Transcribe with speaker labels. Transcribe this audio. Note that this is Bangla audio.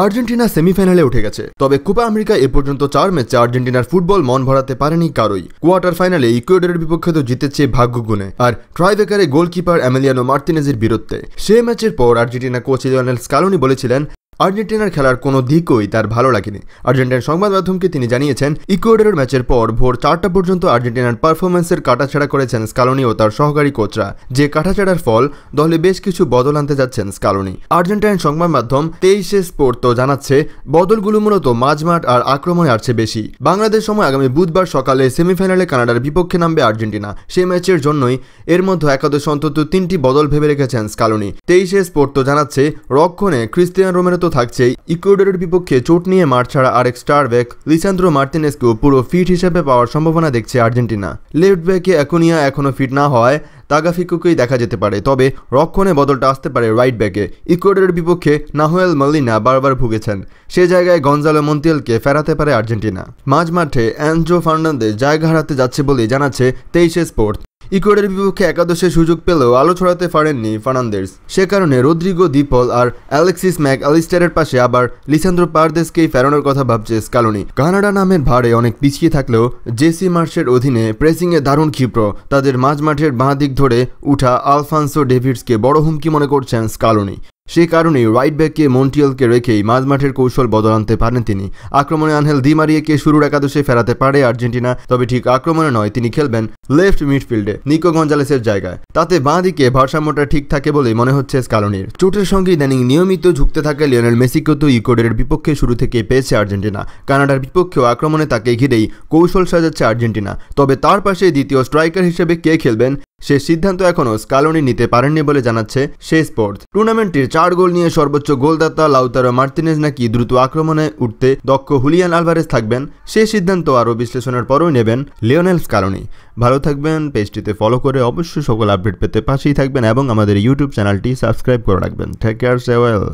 Speaker 1: আর্জেন্টিনা সেমিফাইনালে উঠে গেছে। তবে কোপা আমেরিকা এ পর্যন্ত 4 ম্যাচে আর্জেন্টিনার ফুটবল মন ভরাতে পারেনি কারোই। কোয়ার্টার ফাইনালে ইকুয়েডরের বিপক্ষে তো জিতেছে ভাগ্য গুণে, আর ট্রাইবেকারে গোলকিপার এমিলিয়ানো মার্তিনেজের বীরত্বে। সে ম্যাচের পর আর্জেন্টিনা কোচ লিওনেল স্কালোনি বলেছিলেন আর্জেন্টিনার খেলার কোনো দিকই তার ভালো লাগেনি। আর্জেন্টিনার সংবাদ মাধ্যমকে তিনি জানিয়েছেন, ইকুয়েডরের ম্যাচের পর ভোর 4টা পর্যন্ত আর্জেন্টিনার পারফরমেন্সের কাটাছাড়া করেছেন স্কালোনি ও তার সহকারী কোচরা। যে কাটাছাড়ার ফল দলে বেশ কিছু বদল আনতে যাচ্ছেন স্কালোনি। আর্জেন্টাইন সংবাদ মাধ্যম 23 স্পোর্ট তো জানাচ্ছে বদলগুলো মূলত মাঝমাঠ আর আক্রমণে আসছে বেশি। বাংলাদেশ সময় আগামী বুধবার সকালে সেমিফাইনালে কানাডার বিপক্ষে নামবে আর্জেন্টিনা। সেই ম্যাচের জন্যই এর মধ্যে একাদশ অন্তত 3টি বদল ভেবে রেখেছেন স্কালোনি। 23 স্পোর্ট তো জানাচ্ছে রক্ষণে ক্রিস্টিয়ান রোমেরো থাকছেই। ইকুয়েডরের বিপক্ষে চোট নিয়ে মাঠ ছাড়া আরেক স্টার ব্যাক লিসান্দ্রো মার্তিনেজকেও পুরো ফিট হিসেবে পাওয়ার সম্ভাবনা দেখছে আর্জেন্টিনা। লেফট ব্যাকে একুনিয়া এখনও ফিট না হওয়ায় তাগাফিকোকেই দেখা যেতে পারে, তবে রক্ষণে বদলটা আসতে পারে রাইট ব্যাকে। ইকুয়েডরের বিপক্ষে নাহুয়েল মলিনা বারবার ভুগেছেন, সে জায়গায় গঞ্জালো মন্তিয়ালকে ফেরাতে পারে আর্জেন্টিনা। মাঝ মাঠে অ্যানজো ফার্নান্দেজ জায়গা হারাতে যাচ্ছে বলেই জানাচ্ছে 23 স্পোর্ট। ইকুয়েডরের বিপক্ষে একাদশে সুযোগ পেলেও আলো ছড়াতে পারেননি ফার্নান্দেজ। সে কারণে রদ্রিগো দিপল আর অ্যালেক্সিস ম্যাক অ্যালিস্টারের পাশে আবার লিসান্দ্রো পারদেসকেই ফেরানোর কথা ভাবছে স্কালোনি। কানাডা নামের ভারে অনেক পিছিয়ে থাকলেও জেসি মার্শের অধীনে প্রেসিংয়ে দারুণ ক্ষিপ্র তাদের মাঝ মাঠের বাঁ দিক ধরে উঠা আলফান্সো ডেভিডসকে বড় হুমকি মনে করছেন স্কালোনি। সে কারণেই রাইট ব্যাকে মন্টিয়ালকে রেখেই মাঝমাঠের কৌশল বদল আনতে পারেন তিনি। আক্রমণে আনহেল দি মারিয়াকে শুরুর একাদশে ফেরাতে পারে আর্জেন্টিনা, তবে ঠিক আক্রমণে নয়, তিনি খেলবেন লেফট মিডফিল্ডে নিকো গঞ্জালেসের জায়গায়। তাতে বাঁ দিকে ভারসাম্যটা ঠিক থাকে বলেই মনে হচ্ছে স্কালোনির। চোটের সঙ্গে ইদানিং নিয়মিত ঝুঁকতে থাকে লিওনেল মেসিকেও তো ইকুয়েডরের বিপক্ষে শুরু থেকে পেয়েছে আর্জেন্টিনা। কানাডার বিপক্ষেও আক্রমণে তাকে ঘিরেই কৌশল সাজাচ্ছে আর্জেন্টিনা। তবে তার পাশে দ্বিতীয় স্ট্রাইকার হিসেবে কে খেলবেন সে সিদ্ধান্ত এখনও স্কালোনি নিতে পারেননি বলে জানাচ্ছে সে স্পোর্টস। টুর্নামেন্টের 4 গোল নিয়ে সর্বোচ্চ গোলদাতা লাউতারো মার্তিনেজ নাকি দ্রুত আক্রমণে উঠতে দক্ষ হুলিয়ান আলভারেজ থাকবেন, সে সিদ্ধান্ত আরও বিশ্লেষণের পরই নেবেন লিওনেল স্কালোনি। ভালো থাকবেন, পেজটিতে ফলো করে অবশ্যই সকল আপডেট পেতে পাশেই থাকবেন এবং আমাদের ইউটিউব চ্যানেলটি সাবস্ক্রাইব করে রাখবেন। Take care, stay well.